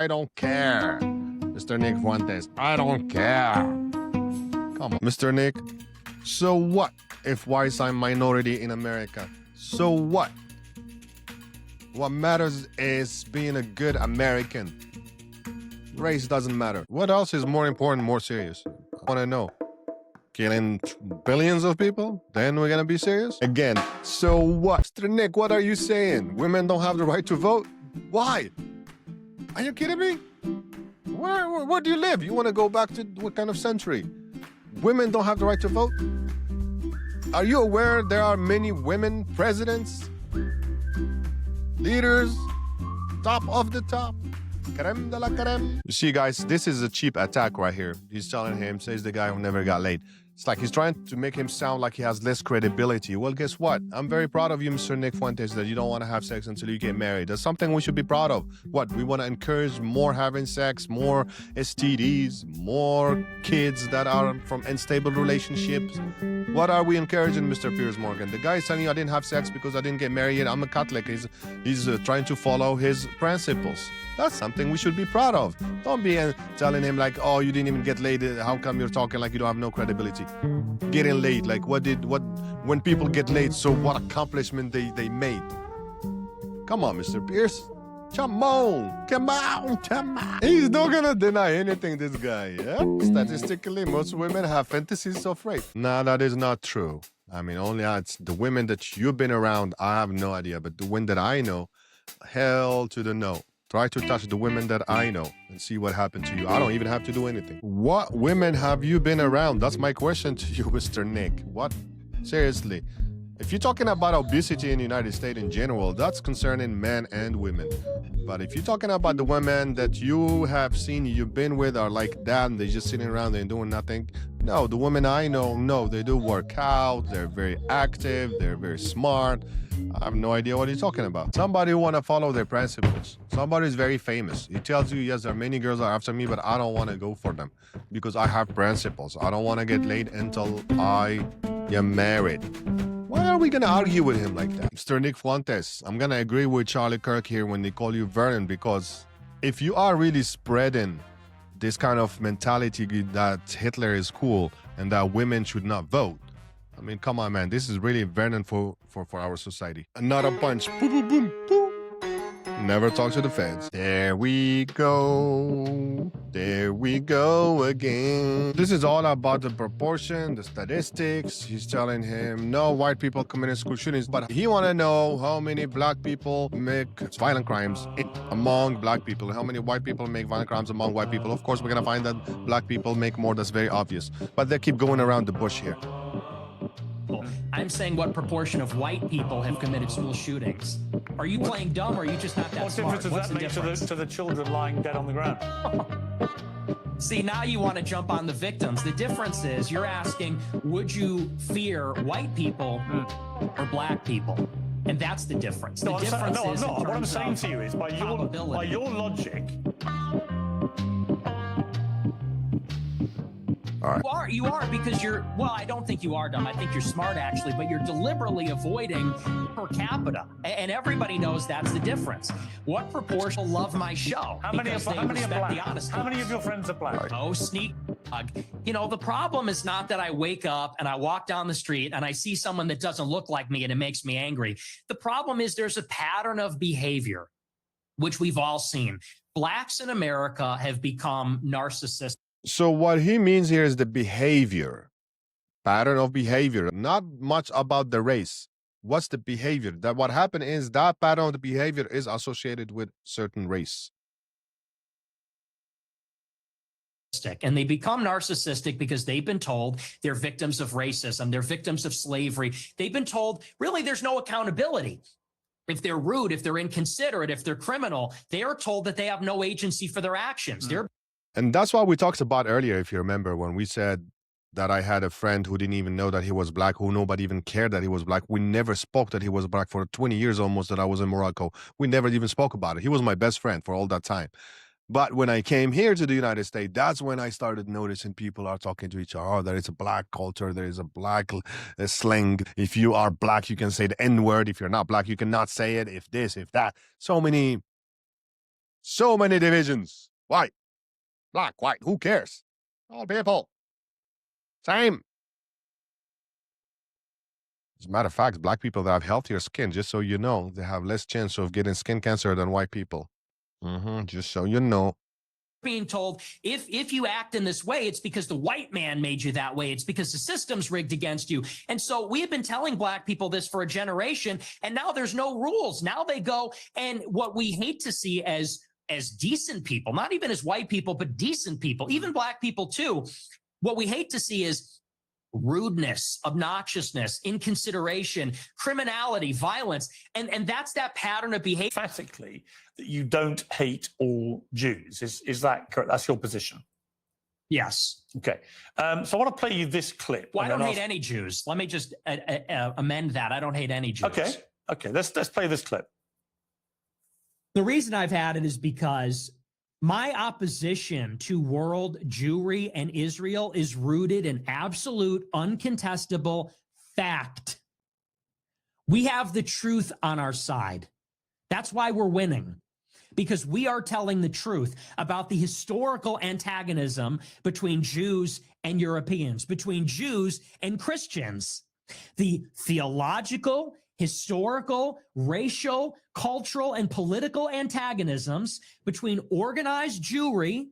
I don't care. Mr. Nick Fuentes, I don't care. Come on, Mr. Nick. So what if whites are minority in America? So what? What matters is being a good American. Race doesn't matter. What else is more important, more serious? I want to know. Killing billions of people? Then we're gonna be serious? Again, so what? Mr. Nick, what are you saying? Women don't have the right to vote? Why? Are you kidding me? Where do you live? You want to go back to what kind of century? Women don't have the right to vote? Are you aware there are many women presidents, leaders, top of the top? Creme de la creme. You see, guys, this is a cheap attack right here. He's telling him, says the guy who never got laid. It's like he's trying to make him sound like he has less credibility. Well, guess what? I'm very proud of you, Mr. Nick Fuentes, that you don't want to have sex until you get married. That's something we should be proud of. What? We want to encourage more having sex, more STDs, more kids that are from unstable relationships. What are we encouraging, Mr. Piers Morgan? The guy is telling you I didn't have sex because I didn't get married yet. I'm a Catholic. He's trying to follow his principles. That's something we should be proud of. Don't be telling him like, oh, you didn't even get laid. How come you're talking like you don't have no credibility? Getting laid, like when people get laid, so what accomplishment they made? Come on, Mr. Piers. Come on. He's not gonna deny anything, this guy, yeah? Statistically, most women have fantasies of rape. Nah, that is not true. I mean, only it's the women that you've been around, I have no idea. But the women that I know, hell to the no. Try to touch the women that I know and see what happened to you. I don't even have to do anything. What women have you been around? That's my question to you, Mr. Nick. What? Seriously. If you're talking about obesity in the United States in general, that's concerning men and women. But if you're talking about the women that you have seen, you've been with, are like that, and they're just sitting around and doing nothing. No, the women I know, no, they do work out. They're very active. They're very smart. I have no idea what he's talking about. Somebody who want to follow their principles. Somebody who's very famous. He tells you, yes, there are many girls that are after me, but I don't want to go for them because I have principles. I don't want to get laid until I am married. Why are we going to argue with him like that? Mr. Nick Fuentes, I'm going to agree with Charlie Kirk here when they call you Vernon, because if you are really spreading this kind of mentality that Hitler is cool and that women should not vote, I mean, come on, man. This is really Vernon for our society. Not a bunch. Boom, boom, boom, boom. Never talk to the feds. There we go. There we go again. This is all about the proportion, the statistics. He's telling him, no white people committing school shootings, but he want to know how many black people make violent crimes among black people. How many white people make violent crimes among white people? Of course, we're going to find that black people make more. That's very obvious. But they keep going around the bush here. I'm saying what proportion of white people have committed school shootings. Are you playing dumb or are you just not that smart? What difference does that make to the children lying dead on the ground? See, now you want to jump on the victims. The difference is you're asking, would you fear white people or black people? And that's the difference. No, the difference is what I'm saying to you is by your logic. All right. You are because you're, well, I don't think you are dumb. I think you're smart, actually, but you're deliberately avoiding per capita. And everybody knows that's the difference. What proportion love my show? How many are black? Honesty. How many of your friends are black? Oh, sneak bug. You know, the problem is not that I wake up and I walk down the street and I see someone that doesn't look like me and it makes me angry. The problem is there's a pattern of behavior, which we've all seen. Blacks in America have become narcissistic. So what he means here is the behavior, pattern of behavior, not much about the race. What's the behavior? That what happened is that pattern of the behavior is associated with certain race. And they become narcissistic because they've been told they're victims of racism. They're victims of slavery. They've been told, really, there's no accountability. If they're rude, if they're inconsiderate, if they're criminal, they are told that they have no agency for their actions. And that's what we talked about earlier, if you remember, when we said that I had a friend who didn't even know that he was black, who nobody even cared that he was black. We never spoke that he was black for 20 years almost that I was in Morocco. We never even spoke about it. He was my best friend for all that time. But when I came here to the United States, that's when I started noticing people are talking to each other. Oh, there is a black culture. There is a black slang. If you are black, you can say the N-word. If you're not black, you cannot say it. If this, if that. So many So many divisions. White, black, white, who cares? All people. Same. As a matter of fact, black people that have healthier skin, just so you know, they have less chance of getting skin cancer than white people. Just so you know. Being told if you act in this way, it's because the white man made you that way. It's because the system's rigged against you. And so we have been telling black people this for a generation, and now there's no rules. Now they go, and what we hate to see as decent people, not even as white people, but decent people, even black people too, what we hate to see is rudeness, obnoxiousness, inconsideration, criminality, violence. And that's that pattern of behavior. Emphatically, that you don't hate all Jews. Is that correct? That's your position? Yes. Okay. So I want to play you this clip. Well, I don't hate any Jews. Let me just amend that. I don't hate any Jews. Okay. Okay. Let's play this clip. The reason I've had it is because my opposition to world Jewry and Israel is rooted in absolute, uncontestable fact. We have the truth on our side. That's why we're winning, because we are telling the truth about the historical antagonism between Jews and Europeans, between Jews and Christians, the theological, historical, racial, cultural, and political antagonisms between organized Jewry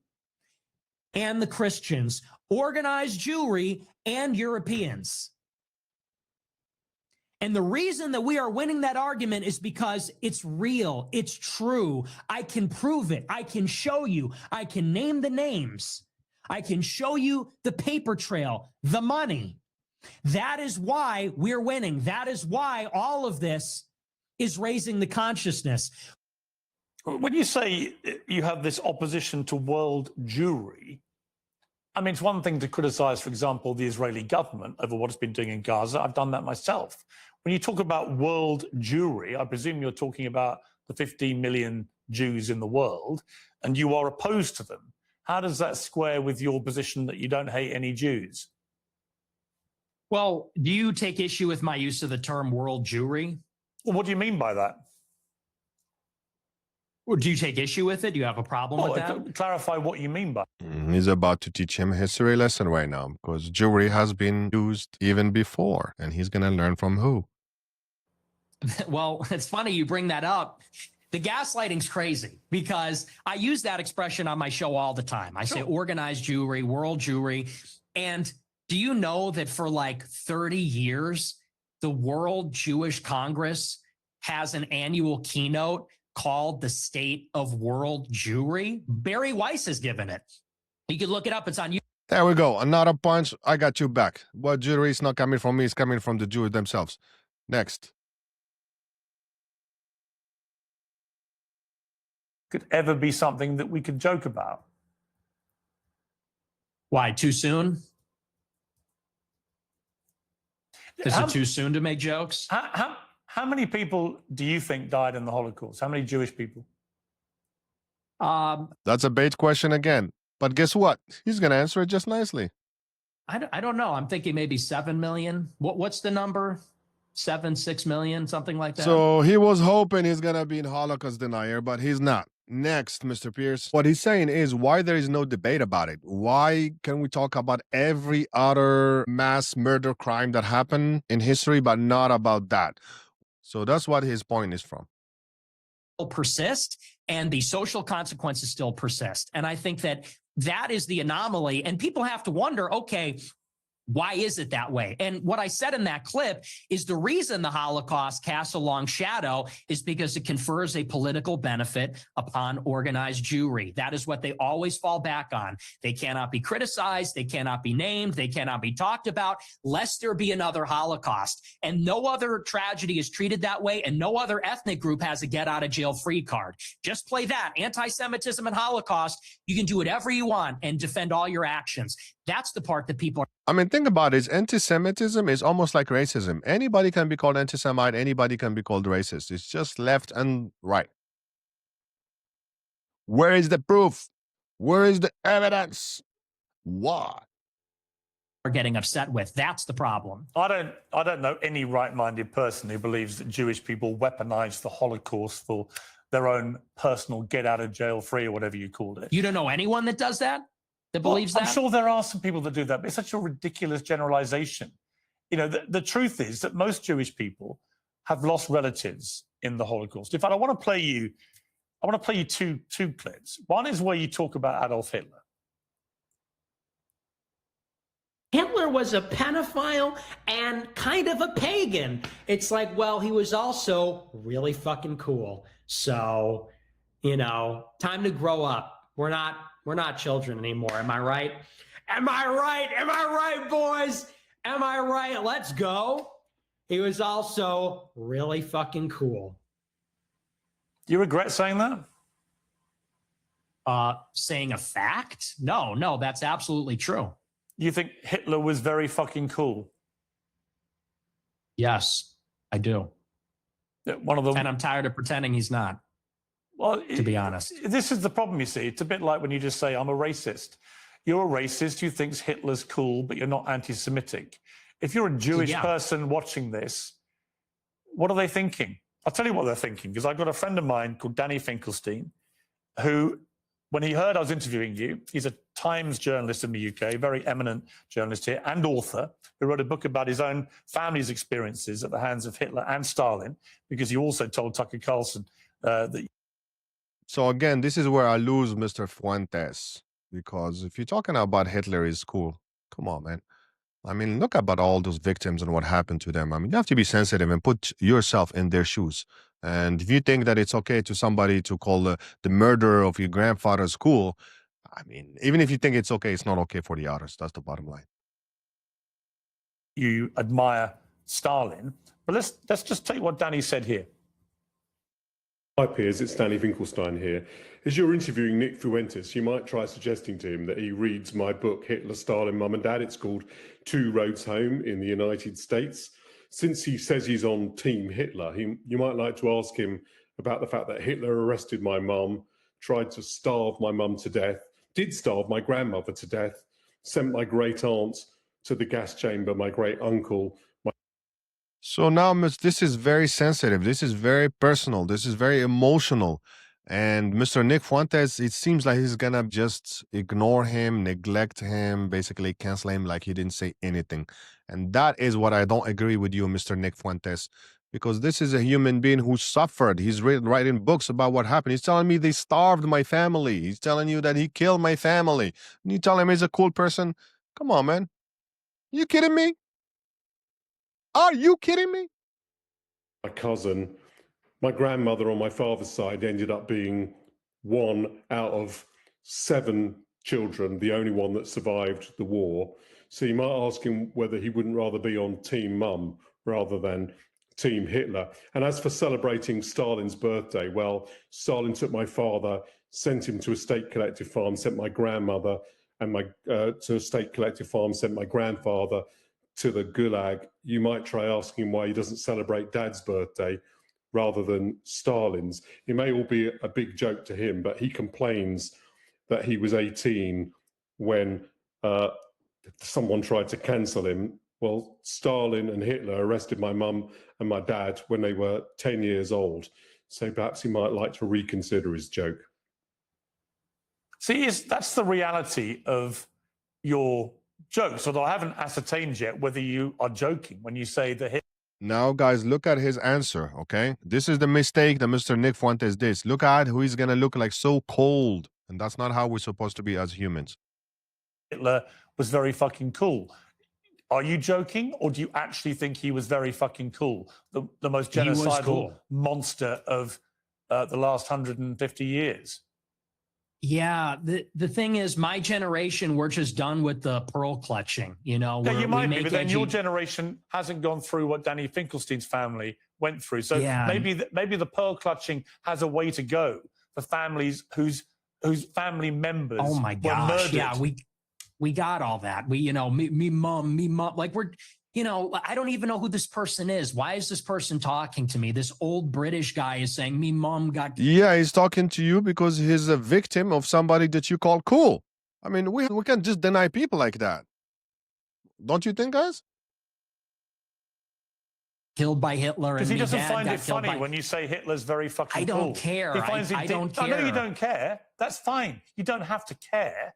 and the Christians, organized Jewry and Europeans. And the reason that we are winning that argument is because it's real, it's true. I can prove it. I can show you. I can name the names. I can show you the paper trail, the money. That is why we're winning. That is why all of this is raising the consciousness. When you say you have this opposition to world Jewry, I mean, it's one thing to criticize, for example, the Israeli government over what it's been doing in Gaza. I've done that myself. When you talk about world Jewry, I presume you're talking about the 15 million Jews in the world, and you are opposed to them. How does that square with your position that you don't hate any Jews? Well, do you take issue with my use of the term world Jewry? Well, what do you mean by that? Or do you take issue with it? Do you have a problem with that? Clarify what you mean by it. He's about to teach him a history lesson right now, because Jewry has been used even before, and he's going to learn from who? Well, it's funny you bring that up. The gaslighting's crazy because I use that expression on my show all the time. I say organized Jewry, world Jewry. And do you know that for like 30 years, the World Jewish Congress has an annual keynote called the State of World Jewry? Barry Weiss has given it. You can look it up. It's on YouTube. There we go. Another punch. I got you back. What Jewry is not coming from me, it's coming from the Jews themselves. Next. Could ever be something that we could joke about? Why, too soon? Is it too soon to make jokes? How many people do you think died in the Holocaust? How many Jewish people? That's a bait question again. But guess what? He's going to answer it just nicely. I don't know. I'm thinking maybe 7 million. What's the number? 6 million, something like that. So he was hoping he's going to be a Holocaust denier, but he's not. Next, Mr. Piers. What he's saying is why there is no debate about it. Why can we talk about every other mass murder crime that happened in history, but not about that? So that's what his point is from. Persist, and the social consequences still persist. And I think that is the anomaly. And people have to wonder, okay, why is it that way? And what I said in that clip is the reason the Holocaust casts a long shadow is because it confers a political benefit upon organized Jewry. That is what they always fall back on. They cannot be criticized. They cannot be named. They cannot be talked about, lest there be another Holocaust. And no other tragedy is treated that way. And no other ethnic group has a get out of jail free card. Just play that. Anti-Semitism and Holocaust. You can do whatever you want and defend all your actions. That's the part that people are. I mean, think about it. Anti-Semitism is almost like racism. Anybody can be called anti-Semite. Anybody can be called racist. It's just left and right. Where is the proof? Where is the evidence? Why? Are getting upset with. That's the problem. I don't know any right-minded person who believes that Jewish people weaponized the Holocaust for their own personal get out of jail free or whatever you called it. You don't know anyone that does that? That believes that? I'm sure there are some people that do that, but it's such a ridiculous generalization. You know, the truth is that most Jewish people have lost relatives in the Holocaust. In fact, I want to play you two clips. One is where you talk about Adolf Hitler. Hitler was a pedophile and kind of a pagan. It's like, well, he was also really fucking cool. So, you know, time to grow up. We're not children anymore. Am I right? Am I right? Am I right, boys? Am I right? Let's go. He was also really fucking cool. Do you regret saying that? Saying a fact? No, that's absolutely true. You think Hitler was very fucking cool? Yes, I do. One of them. And I'm tired of pretending he's not. Well, to be honest, this is the problem, you see. It's a bit like when you just say, I'm a racist. You're a racist who thinks Hitler's cool, but you're not anti-Semitic. If you're a Jewish person watching this, what are they thinking? I'll tell you what they're thinking, because I've got a friend of mine called Danny Finkelstein, who, when he heard I was interviewing you, he's a Times journalist in the UK, very eminent journalist here, and author, who wrote a book about his own family's experiences at the hands of Hitler and Stalin, because he also told Tucker Carlson that. So again, this is where I lose Mr. Fuentes, because if you're talking about Hitler is cool, come on, man. I mean, look about all those victims and what happened to them. I mean, you have to be sensitive and put yourself in their shoes. And if you think that it's okay to somebody to call the murderer of your grandfather's cool, I mean, even if you think it's okay, it's not okay for the others. That's the bottom line. You admire Stalin, but let's just take what Danny said here. Hi Piers, it's Danny Finkelstein here. As you're interviewing Nick Fuentes, you might try suggesting to him that he reads my book, Hitler, Stalin, Mum and Dad. It's called Two Roads Home in the United States. Since he says he's on Team Hitler, you might like to ask him about the fact that Hitler arrested my mum, tried to starve my mum to death, did starve my grandmother to death, sent my great aunt to the gas chamber, my great uncle. So now this is very sensitive. This is very personal. This is very emotional. And Mr. Nick Fuentes, it seems like he's going to just ignore him, neglect him, basically cancel him like he didn't say anything. And that is what I don't agree with you, Mr. Nick Fuentes, because this is a human being who suffered. He's writing books about what happened. He's telling me they starved my family. He's telling you that he killed my family. And you tell him he's a cool person? Come on, man. You kidding me? Are you kidding me? My cousin, my grandmother on my father's side ended up being one out of 7 children, the only one that survived the war. So you might ask him whether he wouldn't rather be on Team Mum rather than Team Hitler. And as for celebrating Stalin's birthday, well, Stalin took my father, sent him to a state collective farm, sent my grandmother and to a state collective farm, sent my grandfather to the Gulag. You might try asking him why he doesn't celebrate Dad's birthday rather than Stalin's. It may all be a big joke to him, but he complains that he was 18 when someone tried to cancel him. Well, Stalin and Hitler arrested my mum and my dad when they were 10 years old. So perhaps he might like to reconsider his joke. See, that's the reality of your jokes, although I haven't ascertained yet whether you are joking when you say that. Now, guys, look at his answer, okay? This is the mistake that Mr. Nick Fuentes did. Look at who he's going to look like, so cold. And that's not how we're supposed to be as humans. Hitler was very fucking cool. Are you joking, or do you actually think he was very fucking cool? The most genocidal monster of the last 150 years? Yeah, the thing is, my generation, we're just done with the pearl clutching. You know, yeah, you might be, but then your generation hasn't gone through what Danny Finkelstein's family went through. So maybe the pearl clutching has a way to go for families whose family members were murdered. Yeah, we got all that. We, you know, me mom, like we're. You know, I don't even know who this person is. Why is this person talking to me? This old British guy is saying, me mom got... Yeah, he's talking to you because he's a victim of somebody that you call cool. I mean, we can't just deny people like that. Don't you think, guys? killed by Hitler. Because and he doesn't dad find got it killed funny by... when you say Hitler's very fucking I don't cool. care. He finds I don't I know you care. don't care. That's fine. You don't have to care.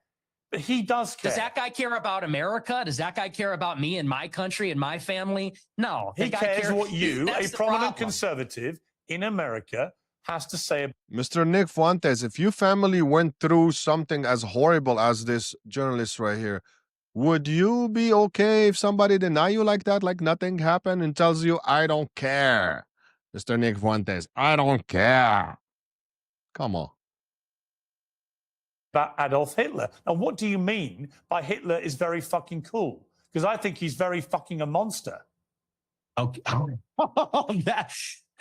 But he does care. Does that guy care about America? Does that guy care about me and my country and my family? No. He cares what you, a prominent problem. conservative in America, has to say. Mr. Nick Fuentes, if your family went through something as horrible as this journalist right here, would you be okay if somebody deny you like that, like nothing happened, and tells you, I don't care? Mr. Nick Fuentes, I don't care. Come on. About Adolf Hitler. Now, what do you mean by Hitler is very fucking cool? Because I think he's very fucking a monster. Okay.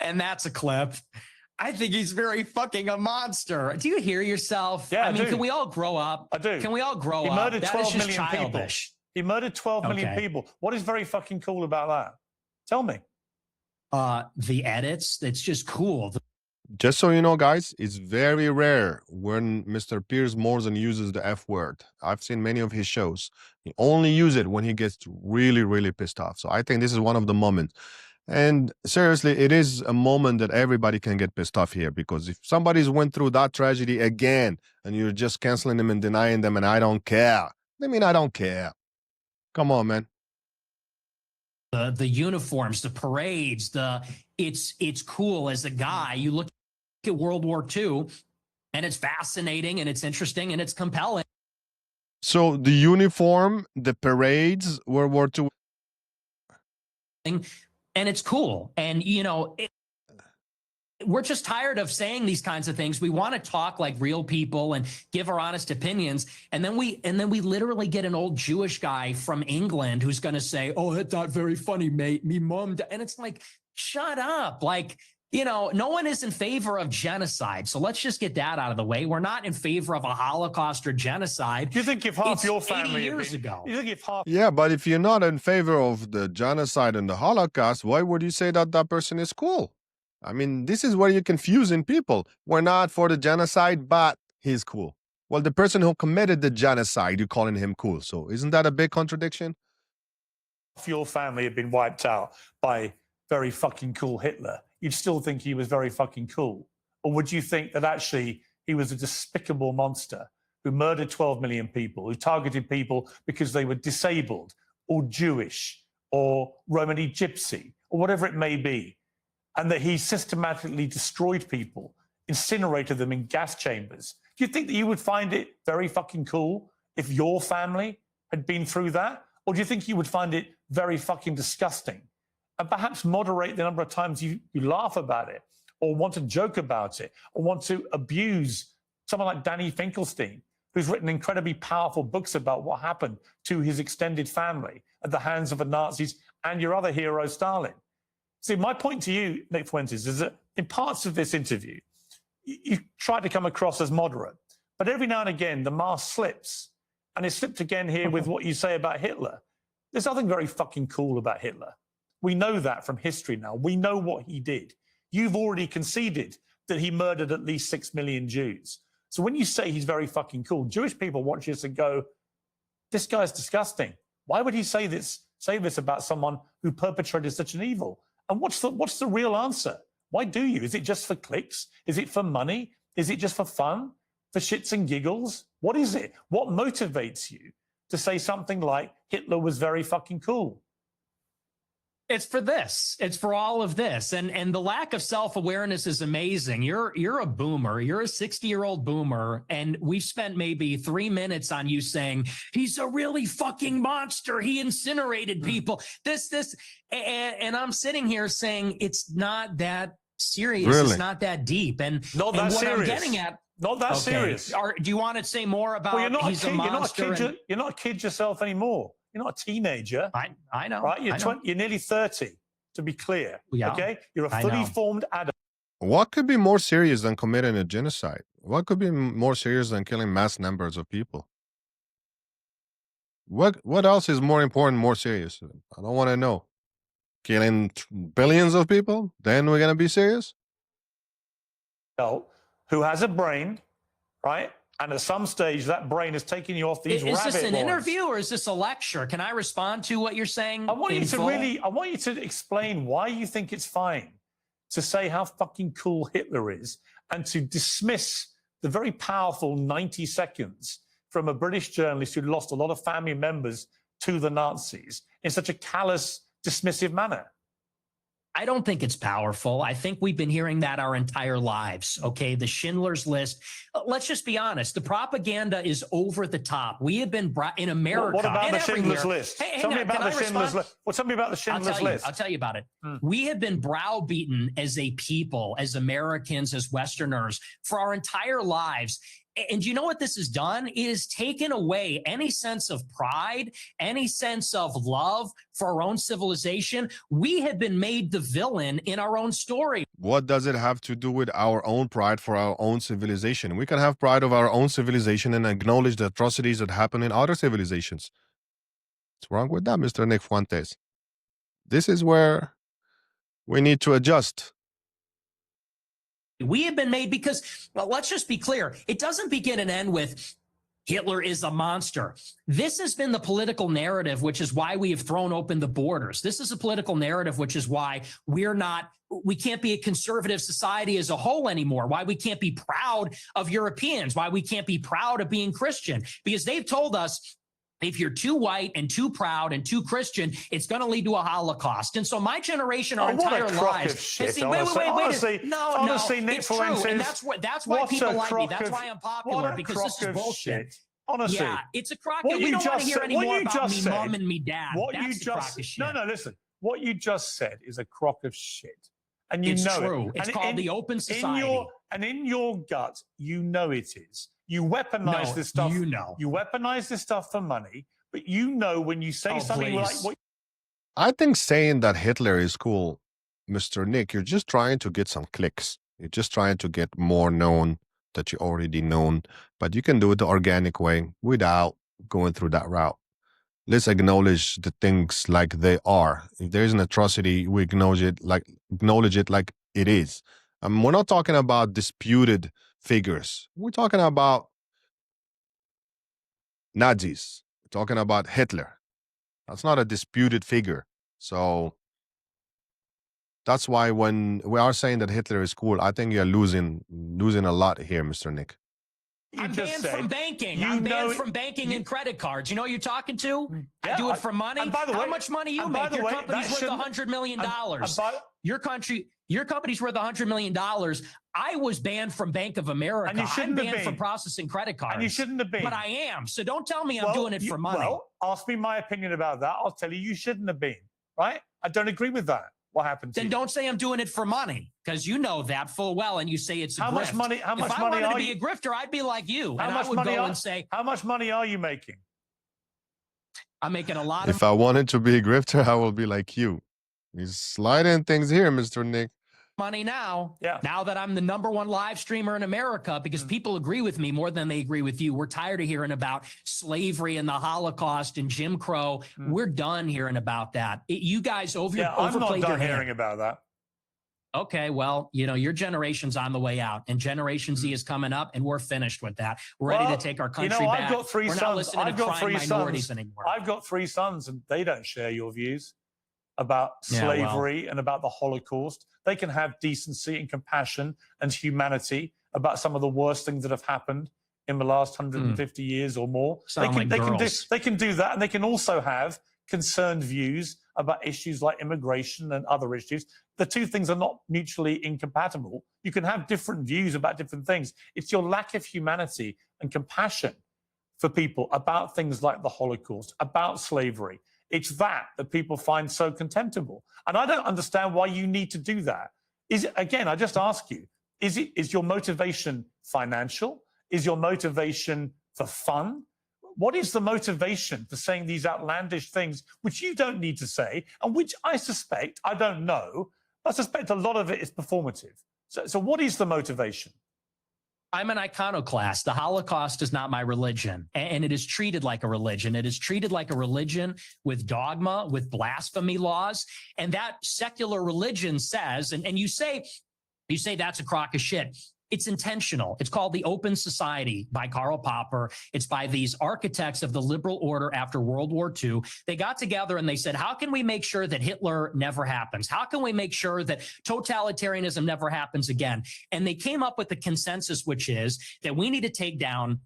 And that's a clip. I think he's very fucking a monster. Do you hear yourself? Yeah, I mean, do. can we all grow up? I do. Can we all grow He up? murdered That 12 is just million people. childish. He murdered 12 million Okay. people. What is very fucking cool about that? Tell me. The edits, it's just cool. Just so you know, guys, it's very rare when Mr. Piers Morgan uses the F word. I've seen many of his shows. He only uses it when he gets really, really pissed off. So I think this is one of the moments. And seriously, it is a moment that everybody can get pissed off here, because if somebody's went through that tragedy again and you're just canceling them and denying them and I don't care, I mean, I don't care. Come on, man. The uniforms, the parades, it's cool as a guy. You look at World War II and it's fascinating and it's interesting and it's compelling. So the uniform, the parades, World War II. And it's cool. And, you know, we're just tired of saying these kinds of things. We want to talk like real people and give our honest opinions. And then we literally get an old Jewish guy from England who's going to say, oh, that's not very funny, mate. Me mom. And it's like, shut up. Like, you know, no one is in favor of genocide. So let's just get that out of the way. We're not in favor of a Holocaust or genocide. Do you think if half your family 80 years ago. You think if half Yeah, but if you're not in favor of the genocide and the Holocaust, why would you say that that person is cool? I mean, this is where you're confusing people. We're not for the genocide, but he's cool. Well, the person who committed the genocide, you're calling him cool. So isn't that a big contradiction? If your family had been wiped out by very fucking cool Hitler, you'd still think he was very fucking cool? Or would you think that actually he was a despicable monster who murdered 12 million people, who targeted people because they were disabled or Jewish or Romani Gypsy or whatever it may be, and that he systematically destroyed people, incinerated them in gas chambers? Do you think that you would find it very fucking cool if your family had been through that? Or do you think you would find it very fucking disgusting? And perhaps moderate the number of times you laugh about it, or want to joke about it, or want to abuse someone like Danny Finkelstein, who's written incredibly powerful books about what happened to his extended family at the hands of the Nazis and your other hero, Stalin. See, my point to you, Nick Fuentes, is that in parts of this interview, you try to come across as moderate, but every now and again, the mask slips. And it slipped again here with what you say about Hitler. There's nothing very fucking cool about Hitler. We know that from history now. We know what he did. You've already conceded that he murdered at least 6 million Jews. So when you say he's very fucking cool, Jewish people watch this and go, this guy's disgusting. Why would he say this about someone who perpetrated such an evil? And what's the real answer? Why do you? Is it just for clicks? Is it for money? Is it just for fun? For shits and giggles? What is it? What motivates you to say something like Hitler was very fucking cool? It's for this. It's for all of this. And the lack of self-awareness is amazing. You're a boomer. You're a 60-year-old boomer. And we've spent maybe 3 minutes on you saying, he's a really fucking monster. He incinerated people. And I'm sitting here saying it's not that serious. Really? It's not that deep. And, Not that and what serious. I'm getting at. Not that serious. Do you want to say more about Well, he's a monster? You're not a kid yourself anymore. You're not a teenager. I know. Right? You're I know. You're nearly 30, to be clear. Yeah, okay? You're a I fully know. formed adult. What could be more serious than committing a genocide? What could be more serious than killing mass numbers of people? What else is more important, more serious? I don't want to know. Killing billions of people? Then we're going to be serious? Who has a brain, right? And at some stage, that brain is taking you off these rabbit Is this an warrens. interview or is this a lecture? Can I respond to what you're saying? I want you to full? I want you to explain why you think it's fine to say how fucking cool Hitler is and to dismiss the very powerful 90 seconds from a British journalist who lost a lot of family members to the Nazis in such a callous, dismissive manner. I don't think it's powerful. I think we've been hearing that our entire lives. Okay. The Schindler's List. Let's just be honest. The propaganda is over the top. We have been in America. What about and the Schindler's everywhere. List? Hey, Tell me about the Schindler's List. Well, tell me about the Schindler's List. I'll tell you about it. We have been browbeaten as a people, as Americans, as Westerners for our entire lives. And you know what this has done? It has taken away any sense of pride, any sense of love for our own civilization. We have been made the villain in our own story. What does it have to do with our own pride for our own civilization? We can have pride of our own civilization and acknowledge the atrocities that happen in other civilizations. What's wrong with that, Mr. Nick Fuentes? This is where we need to adjust. We have been made because, well, let's just be clear. It doesn't begin and end with Hitler is a monster. This has been the political narrative, which is why we have thrown open the borders. This is a political narrative, which is why we can't be a conservative society as a whole anymore, why we can't be proud of Europeans, why we can't be proud of being Christian, because they've told us if you're too white and too proud and too Christian, it's going to lead to a Holocaust. And so my generation, our entire lives. Honestly, Nick it's true. Fuentes, and that's why people like me. That's why I'm popular, because this is bullshit. Honestly. Yeah, it's a crock. We don't want to hear any more about me mom and me dad. What That's you the just crock of shit. No, listen. What you just said is a crock of shit. And you it's know true. it. It's and called the open society. In your gut, you know it is. You weaponize this stuff. You weaponize this stuff for money, but you know when you say something like what. I think saying that Hitler is cool, Mr. Nick, you're just trying to get some clicks. You're just trying to get more known that you already known, but you can do it the organic way without going through that route. Let's acknowledge the things like they are. If there's an atrocity, we acknowledge it like it is. We're not talking about disputed figures. We're talking about Nazis. We're talking about Hitler. That's not a disputed figure. So that's why when we are saying that Hitler is cool, I think you're losing a lot here, Mr. Nick. I'm banned from banking. I'm banned from banking and credit cards. You know who you're talking to? I do it for money. How much money you make? Your company's worth $100 million. Your company's worth $100 million. I was banned from Bank of America. And you shouldn't I'm banned from processing credit cards. And you shouldn't have been. But I am. So don't tell me I'm doing it for money. Well, ask me my opinion about that. I'll tell you shouldn't have been. Right? I don't agree with that. What happened to you? Then don't say I'm doing it for money, because you know that full well, and you say it's a grift. Much money? How much if money I wanted are to be you? a grifter, I'd be like you, and I would go and say, "How much money are you making?" I'm making a lot of. If I wanted to be a grifter, I will be like you. He's sliding things here, Mr. Nick. Money now. Yeah. Now that I'm the #1 live streamer in America, because people agree with me more than they agree with you. We're tired of hearing about slavery and the Holocaust and Jim Crow. We're done hearing about that. You guys I'm not done hearing about that. Okay, well, your generation's on the way out, and Generation Z is coming up, and we're finished with that. We're ready to take our country back. I've got three we're sons. not listening to crying minorities anymore. I've got 3 sons, and they don't share your views about slavery and about the Holocaust. They can have decency and compassion and humanity about some of the worst things that have happened in the last 150 years or more. They can do that, and they can also have concerned views about issues like immigration and other issues. The two things are not mutually incompatible. You can have different views about different things. It's your lack of humanity and compassion for people about things like the Holocaust, about slavery. It's that people find so contemptible. And I don't understand why you need to do that. I just ask you, is your motivation financial? Is your motivation for fun? What is the motivation for saying these outlandish things, which you don't need to say, and which I suspect, I don't know, I suspect a lot of it is performative. So what is the motivation? I'm an iconoclast. The Holocaust is not my religion, and it is treated like a religion. It is treated like a religion with dogma, with blasphemy laws, and that secular religion says, and you say that's a crock of shit. It's intentional. It's called The Open Society by Karl Popper. It's by these architects of the liberal order after World War II. They got together and they said, how can we make sure that Hitler never happens? How can we make sure that totalitarianism never happens again? And they came up with the consensus, which is that we need to take down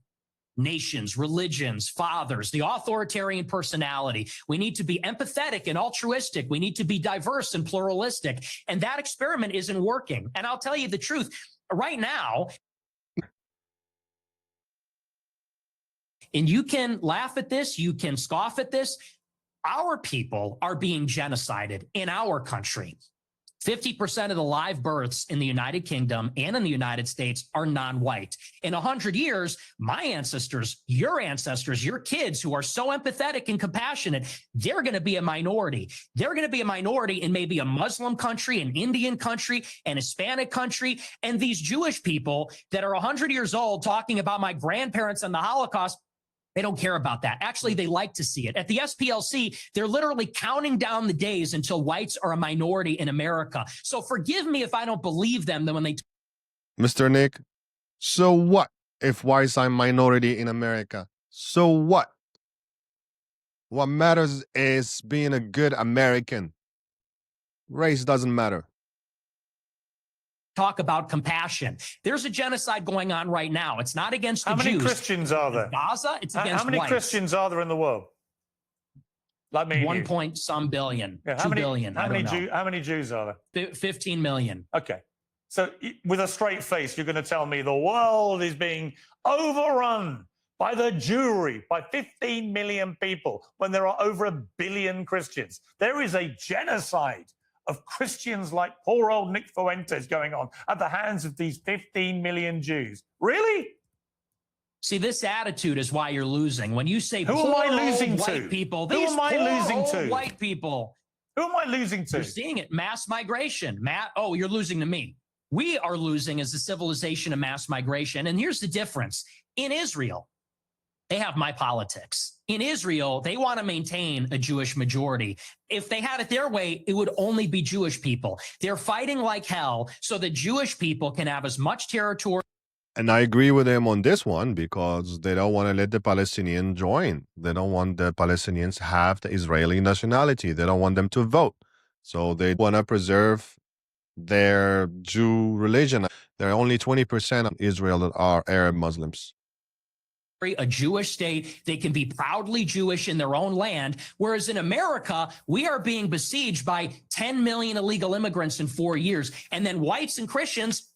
nations, religions, fathers, the authoritarian personality. We need to be empathetic and altruistic. We need to be diverse and pluralistic. And that experiment isn't working. And I'll tell you the truth, right now, and you can laugh at this, you can scoff at this, our people are being genocided in our country. 50% of the live births in the United Kingdom and in the United States are non-white. In 100 years, my ancestors, your kids who are so empathetic and compassionate, they're going to be a minority. They're going to be a minority in maybe a Muslim country, an Indian country, an Hispanic country. And these Jewish people that are 100 years old talking about my grandparents and the Holocaust, they don't care about that. Actually, they like to see it. At the SPLC, they're literally counting down the days until whites are a minority in America. So forgive me if I don't believe them when they... Mr. Nick, so what if whites are a minority in America? So what? What matters is being a good American. Race doesn't matter. Talk about compassion. There's a genocide going on right now. It's not against the Jews. How many Christians are there? In Gaza, it's against How many whites. Christians are there in the world? Like me, 1 point some billion, yeah, 2 billion. How many Jews are there? 15 million. Okay. So with a straight face, you're going to tell me the world is being overrun by the Jewry, by 15 million people, when there are over 1 billion Christians. There is a genocide of Christians like poor old Nick Fuentes going on at the hands of these 15 million Jews. Really? See, this attitude is why you're losing. When you say who am I losing white to? people, Who these am I losing to? White people. Who am I losing to? You're seeing it, mass migration. Oh, you're losing to me. We are losing as a civilization of mass migration. And here's the difference. In Israel, they have my politics. In Israel, they want to maintain a Jewish majority. If they had it their way, it would only be Jewish people. They're fighting like hell so that Jewish people can have as much territory. And I agree with him on this one because they don't want to let the Palestinians join. They don't want the Palestinians to have the Israeli nationality. They don't want them to vote. So they want to preserve their Jew religion. There are only 20% of Israel that are Arab Muslims. A Jewish state, they can be proudly Jewish in their own land, whereas in America, we are being besieged by 10 million illegal immigrants in 4 years, and then whites and Christians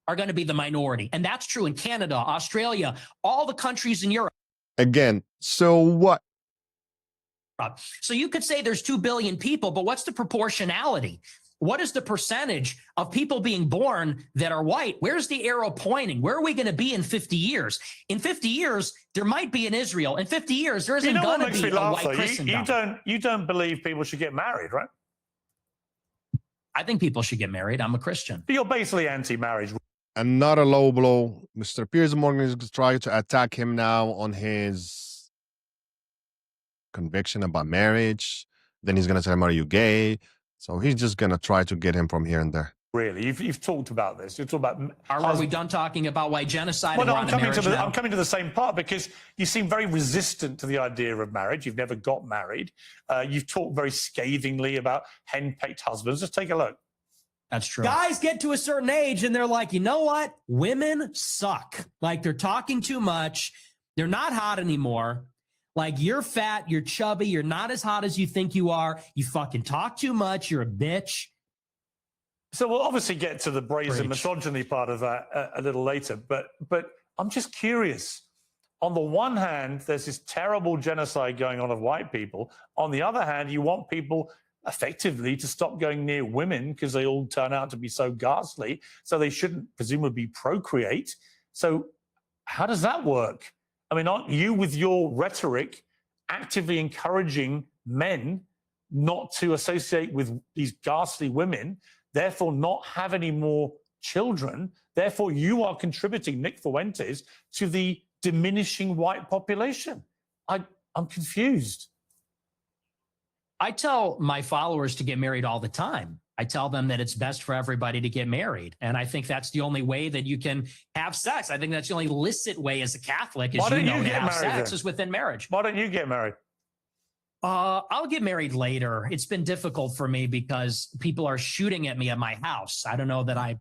are going to be the minority. And that's true in Canada, Australia, all the countries in Europe. Again, so what? So you could say there's 2 billion people, but what's the proportionality? What is the percentage of people being born that are white? Where's the arrow pointing? Where are we going to be in 50 years? In 50 years, there might be an Israel. In 50 years, there isn't going to be a white Christendom. You don't believe people should get married, right? I think people should get married. I'm a Christian. But you're basically anti-marriage. Another low blow. Mr. Piers Morgan is trying to attack him now on his conviction about marriage. Then he's going to tell him, are you gay? So he's just going to try to get him from here and there. Really? You've talked about this. You've talked about... Are we done talking about white genocide? Well, no, I'm coming to the same part because you seem very resistant to the idea of marriage. You've never got married. You've talked very scathingly about henpecked husbands. Just take a look. That's true. Guys get to a certain age and they're like, you know what? Women suck. Like, they're talking too much. They're not hot anymore. Like, you're fat, you're chubby, you're not as hot as you think you are. You fucking talk too much. You're a bitch. So we'll obviously get to the brazen misogyny part of that a little later. But I'm just curious. On the one hand, there's this terrible genocide going on of white people. On the other hand, you want people effectively to stop going near women because they all turn out to be so ghastly. So they shouldn't presumably procreate. So how does that work? I mean, aren't you, with your rhetoric, actively encouraging men not to associate with these ghastly women, therefore not have any more children? Therefore, you are contributing, Nick Fuentes, to the diminishing white population. I'm confused. I tell my followers to get married all the time. I tell them that it's best for everybody to get married. And I think that's the only way that you can have sex. I think that's the only licit way as a Catholic, as you know, to have sex is within marriage. Why don't you get married? I'll get married later. It's been difficult for me because people are shooting at me at my house. I don't know that I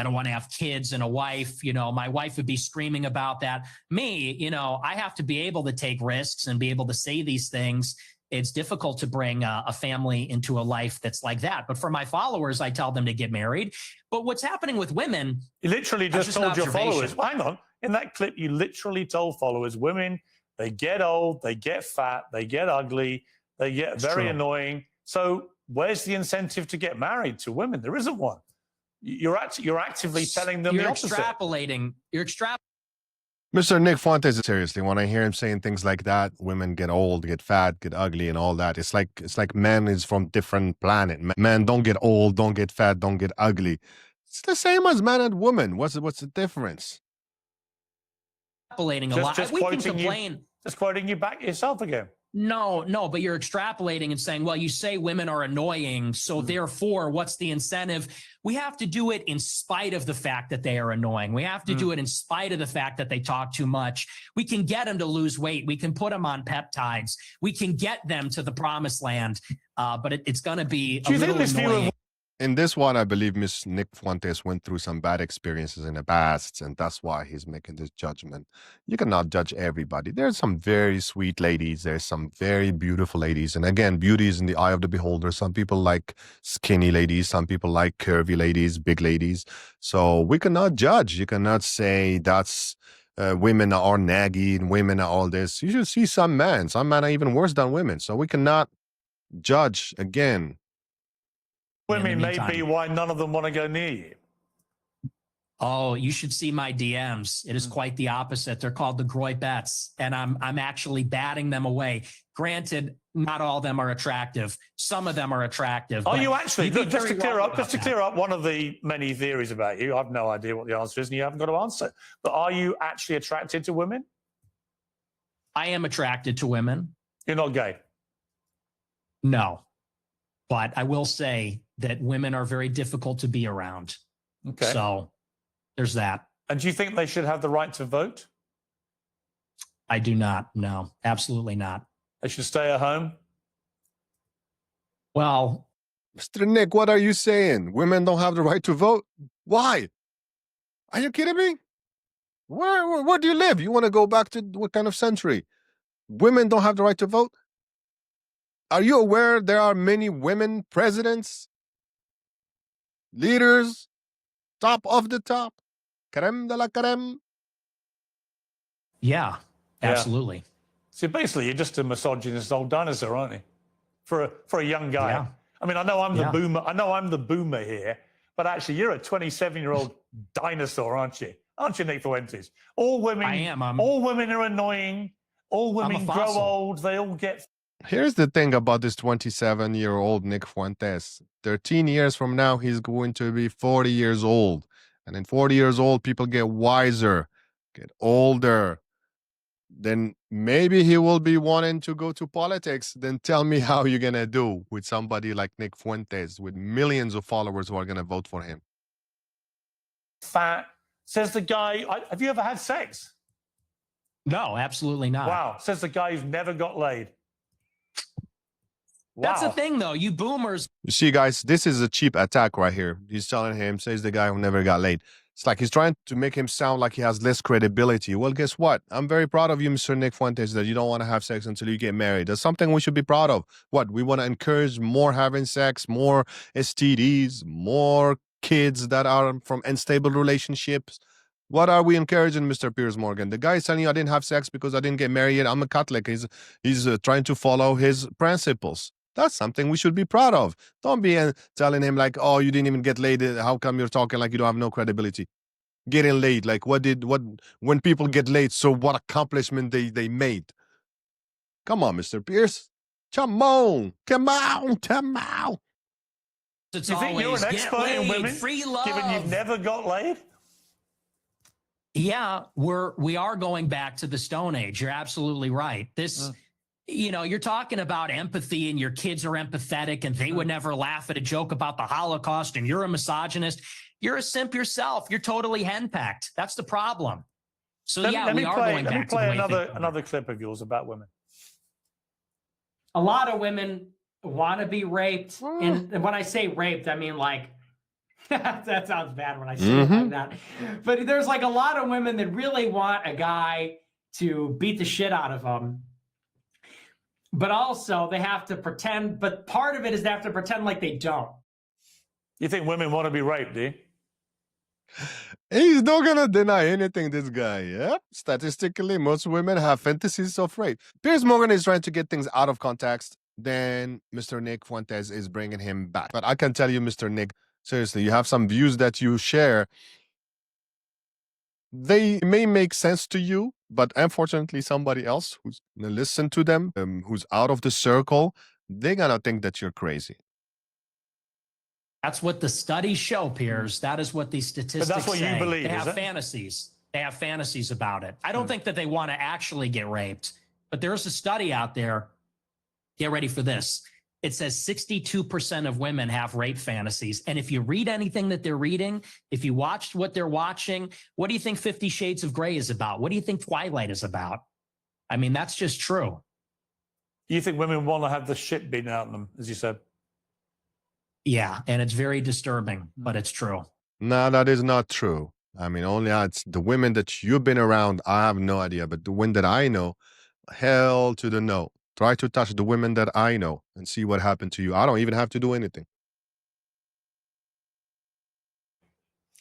don't want to have kids and a wife. You know, my wife would be screaming about that. Me, you know, I have to be able to take risks and be able to say these things. It's difficult to bring a family into a life that's like that. But for my followers, I tell them to get married. But what's happening with women? You literally just told your followers, hang on, in that clip, you literally told followers, women, they get old, they get fat, they get ugly, they get very annoying. So where's the incentive to get married to women? There isn't one. You're actively telling them the opposite. You're extrapolating. Mr. Nick Fuentes, seriously, when I hear him saying things like that, women get old, get fat, get ugly, and all that, it's like men is from different planet. Men don't get old, don't get fat, don't get ugly. It's the same as man and woman. What's the difference? Extrapolating a lot. We can complain. Just quoting you back yourself again. No, but you're extrapolating and saying, well, you say women are annoying, so therefore, what's the incentive? We have to do it in spite of the fact that they are annoying. We have to do it in spite of the fact that they talk too much. We can get them to lose weight. We can put them on peptides. We can get them to the promised land, but it's going to be a little annoying. In this one, I believe Miss Nick Fuentes went through some bad experiences in the past, and that's why he's making this judgment. You cannot judge everybody. There's some very sweet ladies. There's some very beautiful ladies. And again, beauty is in the eye of the beholder. Some people like skinny ladies. Some people like curvy ladies, big ladies. So we cannot judge. You cannot say that's women are naggy and women are all this. You should see some men. Some men are even worse than women. So we cannot judge again. Women may be why none of them want to go near you. Oh, you should see my DMs. It is quite the opposite. They're called the Groybettes, and I'm actually batting them away. Granted, not all of them are attractive. Some of them are attractive. Are you actually? Look, just to clear up one of the many theories about you, I have no idea what the answer is, and you haven't got to answer. But are you actually attracted to women? I am attracted to women. You're not gay? No. But I will say that women are very difficult to be around. Okay. So there's that. And do you think they should have the right to vote? I do not. No, absolutely not. They should stay at home? Well, Mr. Nick, what are you saying? Women don't have the right to vote? Why? Are you kidding me? Where do you live? You want to go back to what kind of century? Women don't have the right to vote? Are you aware there are many women presidents, leaders, top of the top, creme de la creme? Yeah, absolutely. So basically, you're just a misogynist old dinosaur, aren't you? For a young guy. Yeah. I mean, I know I'm the boomer. I know I'm the boomer here, but actually, you're a 27-year-old dinosaur, aren't you? Aren't you, Nick Fuentes? All women. I am. All women are annoying. All women grow old. They all get. Here's the thing about this 27-year-old Nick Fuentes. 13 years from now, he's going to be 40 years old. And in 40 years old, people get wiser, get older. Then maybe he will be wanting to go to politics. Then tell me how you're going to do with somebody like Nick Fuentes with millions of followers who are going to vote for him. Fat, says the guy. Have you ever had sex? No, absolutely not. Wow, says the guy who's never got laid. Wow. That's the thing, though. You boomers. You see, guys, this is a cheap attack right here. He's telling him, says the guy who never got laid. It's like he's trying to make him sound like he has less credibility. Well, guess what? I'm very proud of you, Mr. Nick Fuentes, that you don't want to have sex until you get married. That's something we should be proud of. What? We want to encourage more having sex, more STDs, more kids that are from unstable relationships. What are we encouraging, Mr. Piers Morgan? The guy is telling you I didn't have sex because I didn't get married yet. I'm a Catholic. He's trying to follow his principles. That's something we should be proud of. Don't be telling him like, oh, you didn't even get laid. How come you're talking like you don't have no credibility? Getting laid, like when people get laid, so what accomplishment they made? Come on, Mr. Piers. Come on. It's you think you're an expert in women, free love, given you've never got laid? Yeah, we are going back to the Stone Age. You're absolutely right. you're talking about empathy and your kids are empathetic and they would never laugh at a joke about the Holocaust and you're a misogynist. You're a simp yourself. You're totally henpecked. That's the problem. So we are going back to the way Let me play another clip of yours about women. A lot of women want to be raped. And when I say raped, I mean like, that sounds bad when I say it like that. But there's like a lot of women that really want a guy to beat the shit out of them. But also they have to pretend, but part of it is they have to pretend like they don't. You think women want to be raped, do you? He's not gonna deny anything, this guy. Yep. Statistically, most women have fantasies of rape. Piers Morgan is trying to get things out of context. Then Mr. Nick Fuentes is bringing him back. But I can tell you, Mr. Nick, seriously, you have some views that you share. They may make sense to you, but unfortunately, somebody else who's gonna listen to them, who's out of the circle, they're gonna think that you're crazy. That's what the studies show, Piers. That is what these statistics say. But that's what you believe, They is have it? fantasies. They have fantasies about it. I don't think that they want to actually get raped, but there's a study out there. Get ready for this. It says 62% of women have rape fantasies. And if you read anything that they're reading, if you watched what they're watching, what do you think 50 Shades of Grey is about? What do you think Twilight is about? I mean, that's just true. You think women want to have the shit beaten out of them, as you said? Yeah, and it's very disturbing, but it's true. No, that is not true. I mean, only it's the women that you've been around, I have no idea. But the women that I know, hell to the no. Try to touch the women that I know and see what happened to you. I don't even have to do anything.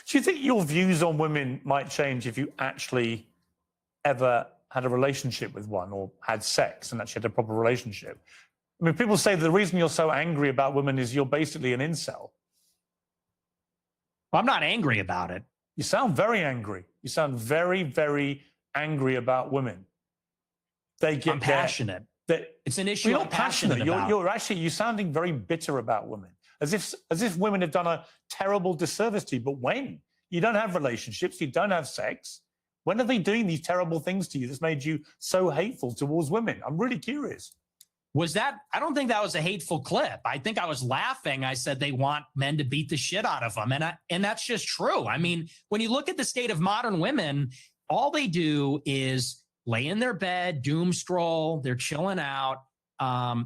Do you think your views on women might change if you actually ever had a relationship with one or had sex and actually had a proper relationship? I mean, people say the reason you're so angry about women is you're basically an incel. Well, I'm not angry about it. You sound very angry. You sound very, very angry about women. I'm passionate. It's an issue. You're I'm not passionate about. You're sounding very bitter about women, as if women have done a terrible disservice to you. But when you don't have relationships, you don't have sex, when are they doing these terrible things to you that's made you so hateful towards women? I'm really curious. I don't think that was a hateful clip. I think I was laughing. I said they want men to beat the shit out of them. And that's just true. I mean, when you look at the state of modern women, all they do is lay in their bed, doom scroll. They're chilling out.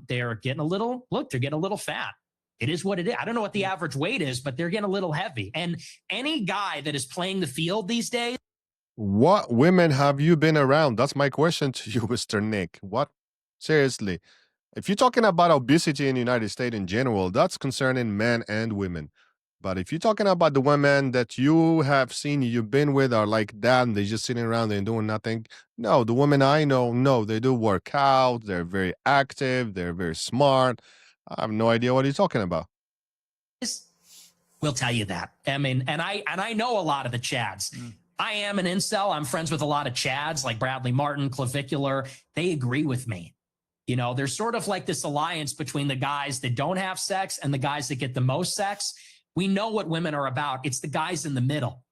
They're getting a little fat. It is what it is. I don't know what the average weight is, but they're getting a little heavy. And any guy that is playing the field these days. What women have you been around? That's my question to you, Mr. Nick. What? Seriously. If you're talking about obesity in the United States in general, that's concerning men and women. But if you're talking about the women that you have seen, you've been with are like that, and they're just sitting around and doing nothing. No, the women I know, no, they do work out. They're very active. They're very smart. I have no idea what you're talking about. We'll tell you that. I mean, and I know a lot of the Chads. I am an incel. I'm friends with a lot of Chads like Bradley Martin, Clavicular. They agree with me. You know, there's sort of like this alliance between the guys that don't have sex and the guys that get the most sex. We know what women are about. It's the guys in the middle.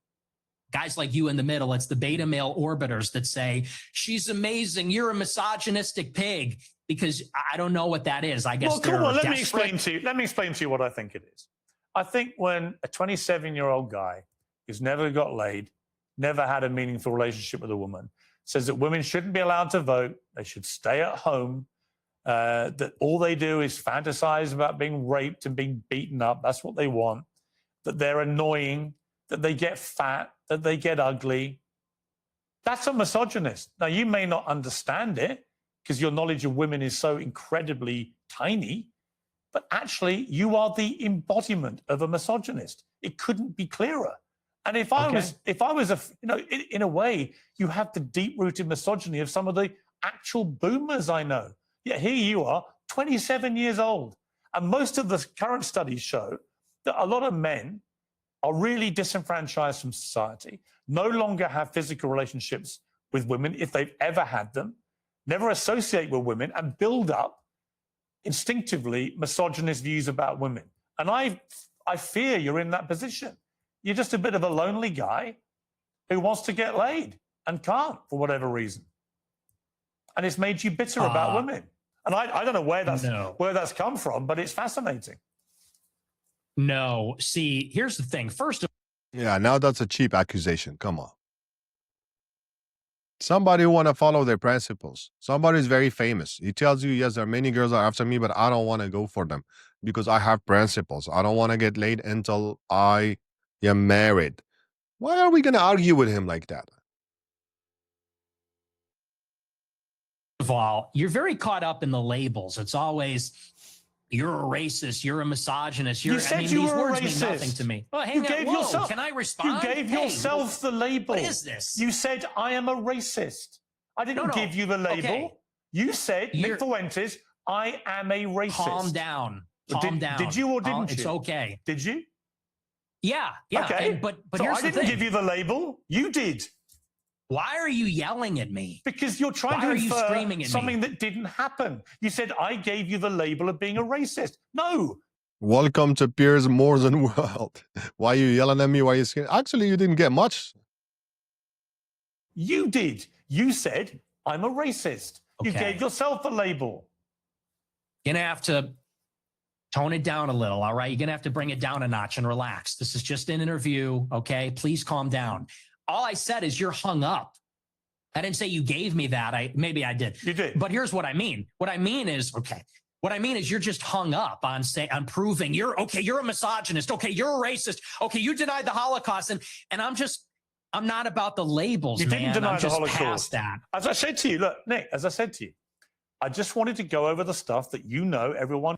Guys like you in the middle. It's the beta male orbiters that say, she's amazing. You're a misogynistic pig. Because I don't know what that is. I guess. Well, come on. Let me explain to you what I think it is. I think when a 27-year-old guy who's never got laid, never had a meaningful relationship with a woman, says that women shouldn't be allowed to vote, they should stay at home, that all they do is fantasize about being raped and being beaten up. That's what they want. That they're annoying, that they get fat, that they get ugly. That's a misogynist. Now, you may not understand it because your knowledge of women is so incredibly tiny, but actually you are the embodiment of a misogynist. It couldn't be clearer. And if I was in a way, you have the deep-rooted misogyny of some of the actual boomers I know. Yet here you are, 27 years old. And most of the current studies show that a lot of men are really disenfranchised from society, no longer have physical relationships with women if they've ever had them, never associate with women, and build up instinctively misogynist views about women. And I fear you're in that position. You're just a bit of a lonely guy who wants to get laid and can't for whatever reason. And it's made you bitter about women. And I don't know where No. that's come from, but it's fascinating. No. See, here's the thing. First of Yeah, now that's a cheap accusation. Come on. Somebody who want to follow their principles. Somebody is very famous. He tells you, yes, there are many girls are after me, but I don't want to go for them because I have principles. I don't want to get laid until I am married. Why are we going to argue with him like that? all, you're very caught up in the labels. It's always, you're a racist, you're a misogynist. You said you these were a words mean racist. nothing to me. Oh, hang You on. gave Whoa, yourself. can I respond? You gave yourself the label. What is this? You said, I am a racist. I didn't give you the label. Okay. You said, Nick Fuentes, I am a racist. Calm down. Calm down. Did you or didn't you? It's okay. Did you? Yeah. Okay. But so here's I the didn't thing. give you the label. You did. Why are you yelling at me? Because you're trying Why to are you infer screaming at something me? that didn't happen. You said, I gave you the label of being a racist. No. Welcome to Piers Morgan World. Why are you yelling at me? Why are you scared? Actually, you didn't get much. You did. You said, I'm a racist. You Okay. gave yourself the label. You're going to have to tone it down a little, all right? You're going to have to bring it down a notch and relax. This is just an interview, okay? Please calm down. All I said is you're hung up. I didn't say you gave me that. Maybe I did. You did. But here's what I mean. What I mean is, what I mean is you're just hung up on proving you're a misogynist. Okay, you're a racist. Okay, you denied the Holocaust. And I'm not about the labels, You man. didn't deny I'm the just Holocaust. past that. As I said to you, look, Nick, as I said to you, I just wanted to go over the stuff that you know everyone.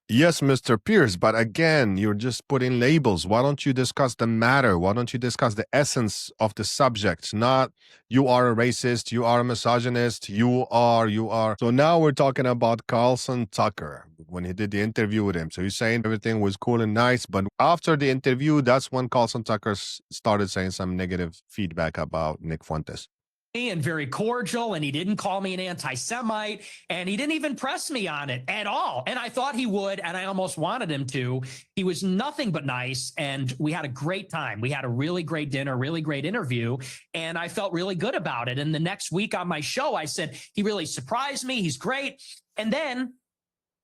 Yes, Mr. Piers, but again, you're just putting labels. Why don't you discuss the matter? Why don't you discuss the essence of the subject? Not you are a racist, you are a misogynist, you are. So now we're talking about Carlson Tucker when he did the interview with him. So he's saying everything was cool and nice, but after the interview, that's when Carlson Tucker started saying some negative feedback about Nick Fuentes. And very cordial, and he didn't call me an anti-Semite, and he didn't even press me on it at all. And I thought he would, and I almost wanted him to. He was nothing but nice, and we had a great time. We had a really great dinner, really great interview, and I felt really good about it. And the next week on my show, I said, he really surprised me. He's great. And then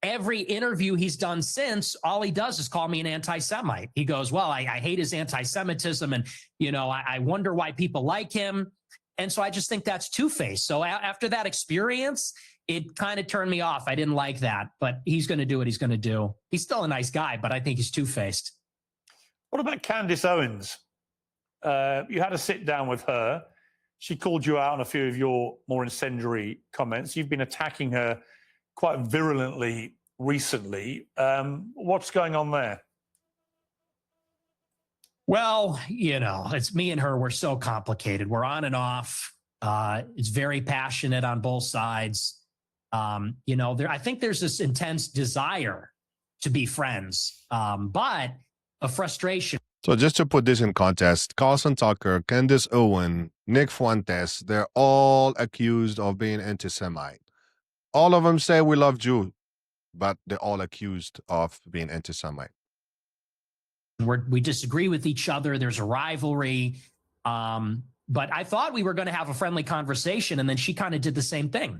every interview he's done since, all he does is call me an anti-Semite. He goes, well, I hate his anti-Semitism, and I wonder why people like him. And so I just think that's two-faced. So after that experience, it kind of turned me off. I didn't like that, but he's going to do what he's going to do. He's still a nice guy, but I think he's two-faced. What about Candace Owens? You had a sit down with her. She called you out on a few of your more incendiary comments. You've been attacking her quite virulently recently. What's going on there? Well, it's me and her. We're so complicated. We're on and off. It's very passionate on both sides. I think there's this intense desire to be friends, but a frustration. So just to put this in context, Carlson Tucker, Candace Owen, Nick Fuentes, they're all accused of being anti-Semite. All of them say we love Jews, but they're all accused of being anti-Semite. We disagree with each other. There's a rivalry. But I thought we were going to have a friendly conversation, and then she kind of did the same thing.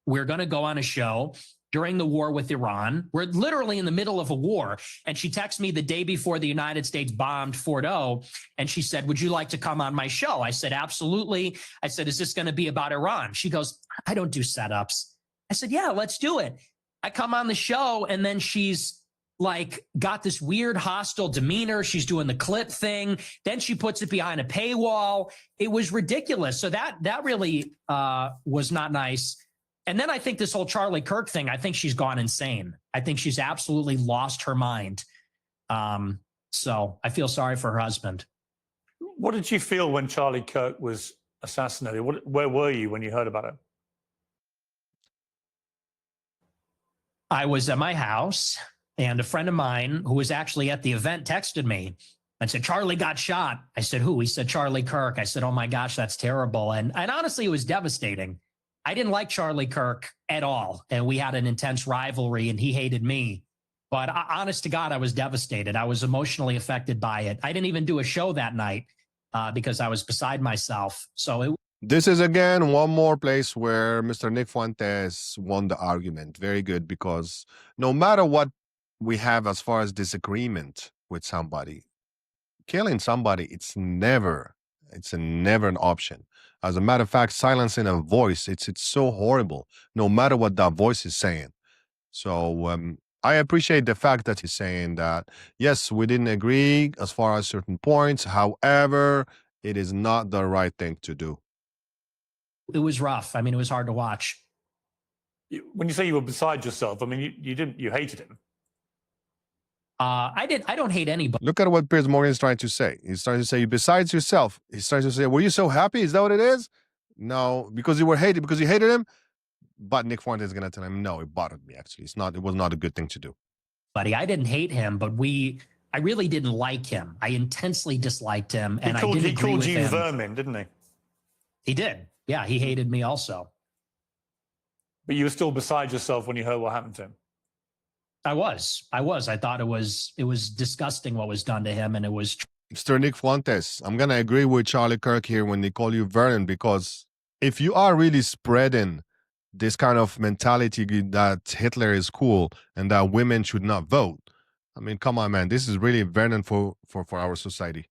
We're going to go on a show during the war with Iran. We're literally in the middle of a war. And she texted me the day before the United States bombed Fort O, and she said, would you like to come on my show? I said, absolutely. I said, is this going to be about Iran? She goes, I don't do setups. I said, yeah, let's do it. I come on the show, and then she's got this weird hostile demeanor. She's doing the clip thing. Then she puts it behind a paywall. It was ridiculous. So that really was not nice. And then I think this whole Charlie Kirk thing, I think she's gone insane. I think she's absolutely lost her mind. So I feel sorry for her husband. What did you feel when Charlie Kirk was assassinated? Where were you when you heard about it? I was at my house, and a friend of mine who was actually at the event texted me and said, Charlie got shot. I said, who? He said, Charlie Kirk. I said, oh my gosh, that's terrible. And honestly, it was devastating. I didn't like Charlie Kirk at all. And we had an intense rivalry, and he hated me. But honest to God, I was devastated. I was emotionally affected by it. I didn't even do a show that night because I was beside myself. So This is again one more place where Mr. Nick Fuentes won the argument. Very good, because no matter what we have as far as disagreement with somebody, killing somebody, it's never an option. As a matter of fact, silencing a voice, it's so horrible, no matter what that voice is saying. So I appreciate the fact that he's saying that, yes, we didn't agree as far as certain points. However, it is not the right thing to do. It was rough. I mean, it was hard to watch. When you say you were beside yourself, I mean, you hated him. I don't hate anybody. Look at what Piers Morgan is trying to say. He's trying to say, besides yourself, he's trying to say, were you so happy? Is that what it is? No, because you hated him. But Nick Fuentes is going to tell him, no, it bothered me, actually. It was not a good thing to do. Buddy, I didn't hate him, but I really didn't like him. I intensely disliked him, and I didn't agree with him. He called you vermin, didn't he? He did. Yeah, he hated me also. But you were still beside yourself when you heard what happened to him. I was. I thought it was disgusting what was done to him, and it was. Mr. Nick Fuentes, I'm going to agree with Charlie Kirk here when they call you vermin, because if you are really spreading this kind of mentality that Hitler is cool and that women should not vote, I mean, come on, man. This is really vermin for our society.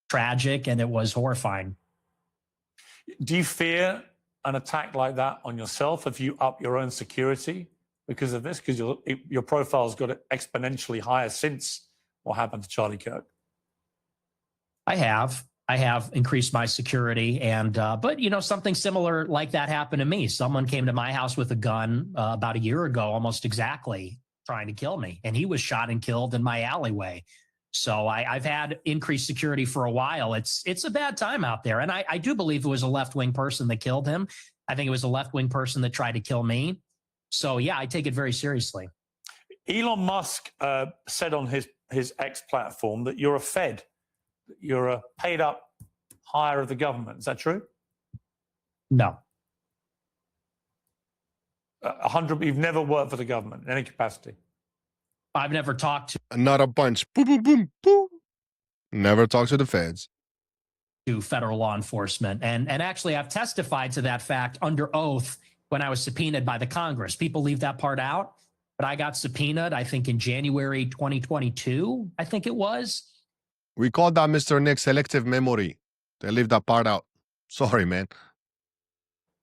Tragic, and it was horrifying. Do you fear an attack like that on yourself? Have you upped your own security because of this? Because your profile's got exponentially higher since what happened to Charlie Kirk. I have increased my security, and but something similar like that happened to me. Someone came to my house with a gun about a year ago, almost exactly, trying to kill me, and he was shot and killed in my alleyway. So I've had increased security for a while. It's a bad time out there, and I do believe it was a left-wing person that killed him. I think it was a left-wing person that tried to kill me. So yeah, I take it very seriously. Elon Musk said on his X platform that you're a Fed. You're a paid-up hire of the government. Is that true? No. 100. You've never worked for the government in any capacity. I've never talked to. Not a bunch. Boom, boom, boom, boom. Never talked to the feds. To federal law enforcement, and actually, I've testified to that fact under oath when I was subpoenaed by the Congress. People leave that part out, but I got subpoenaed. I think in January 2022. I think it was. We call that, Mr. Nick, selective memory. They leave that part out. Sorry, man.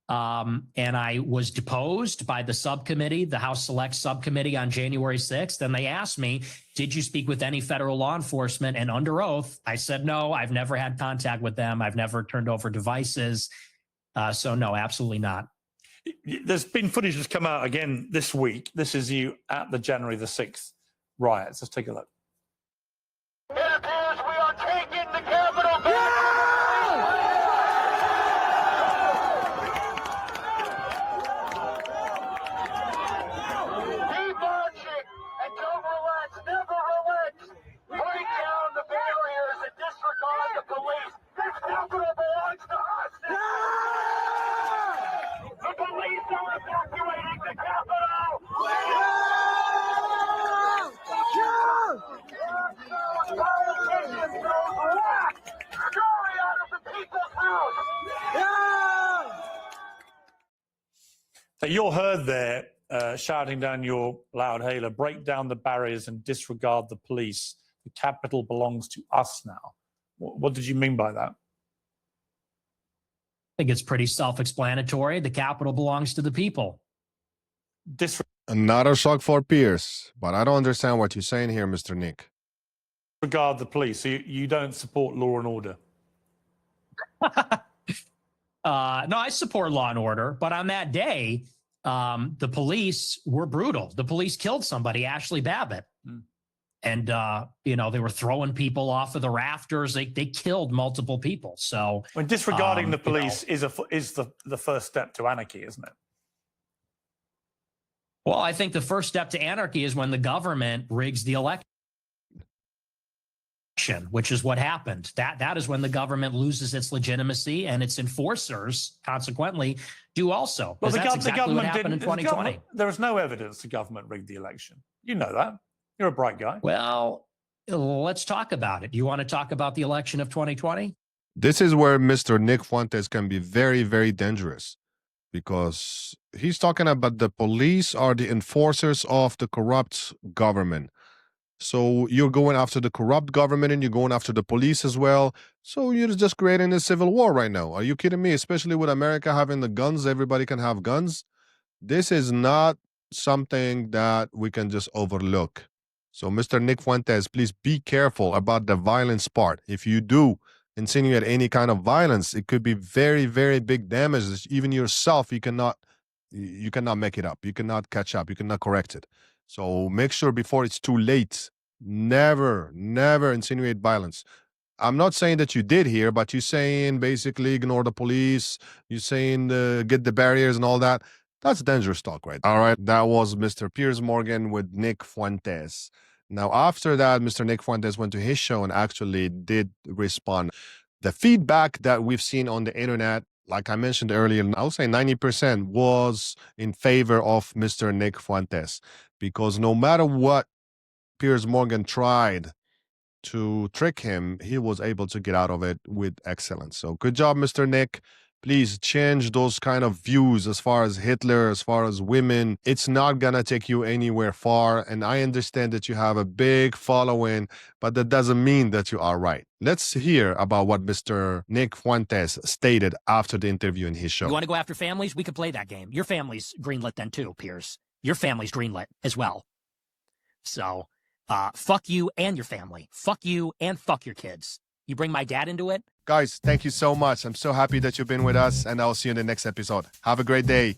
And I was deposed by the subcommittee, the House Select Subcommittee, on January 6th. And they asked me, did you speak with any federal law enforcement? And under oath, I said, no, I've never had contact with them. I've never turned over devices. So no, absolutely not. There's been footage that's come out again this week. This is you at the January the 6th riots. Let's take a look. It appears we are taking the Capitol back. Keep marching and don't relax, never relax. Break down the barriers and disregard the police. This Capitol belongs to us. The police are evacuating the Capitol. Politicians know the last story out of the people's house. So you're heard there shouting down your loud hailer, break down the barriers and disregard the police. The Capitol belongs to us now. What did you mean by that? I think it's pretty self-explanatory. The Capitol belongs to the people. Not a shock for Piers, but I don't understand what you're saying here, Mr. Nick. Disregard the police. So you don't support law and order? No, I support law and order, but on that day, the police were brutal. The police killed somebody, Ashley Babbitt. And, they were throwing people off of the rafters. They killed multiple people. So when disregarding the police is the first step to anarchy, isn't it? Well, I think the first step to anarchy is when the government rigs the election, which is what happened. That is when the government loses its legitimacy, and its enforcers, consequently, do also. Well, that's exactly what happened in 2020. There is no evidence the government rigged the election. You know that. You're a bright guy. Well, let's talk about it. You want to talk about the election of 2020? This is where Mr. Nick Fuentes can be very, very dangerous, because he's talking about the police are the enforcers of the corrupt government. So you're going after the corrupt government and you're going after the police as well. So you're just creating a civil war right now. Are you kidding me? Especially with America having the guns, everybody can have guns. This is not something that we can just overlook. So Mr. Nick Fuentes, please be careful about the violence part. If you do insinuate any kind of violence, it could be very, very big damage. Even yourself, you cannot make it up. You cannot catch up. You cannot correct it. So make sure before it's too late, never insinuate violence. I'm not saying that you did here, but you're saying basically ignore the police. You're saying get the barriers and all that. That's dangerous talk, right? All right, that was Mr. Piers Morgan with Nick Fuentes. Now, after that, Mr. Nick Fuentes went to his show and actually did respond. The feedback that we've seen on the internet, like I mentioned earlier, I'll say 90% was in favor of Mr. Nick Fuentes, because no matter what Piers Morgan tried to trick him, he was able to get out of it with excellence. So good job, Mr. Nick. Please change those kind of views as far as Hitler, as far as women. It's not gonna take you anywhere far. And I understand that you have a big following, but that doesn't mean that you are right. Let's hear about what Mr. Nick Fuentes stated after the interview in his show. You want to go after families? We could play that game. Your family's greenlit then too, Piers. Your family's greenlit as well. So, fuck you and your family. Fuck you and fuck your kids. You bring my dad into it? Guys, thank you so much. I'm so happy that you've been with us, and I'll see you in the next episode. Have a great day.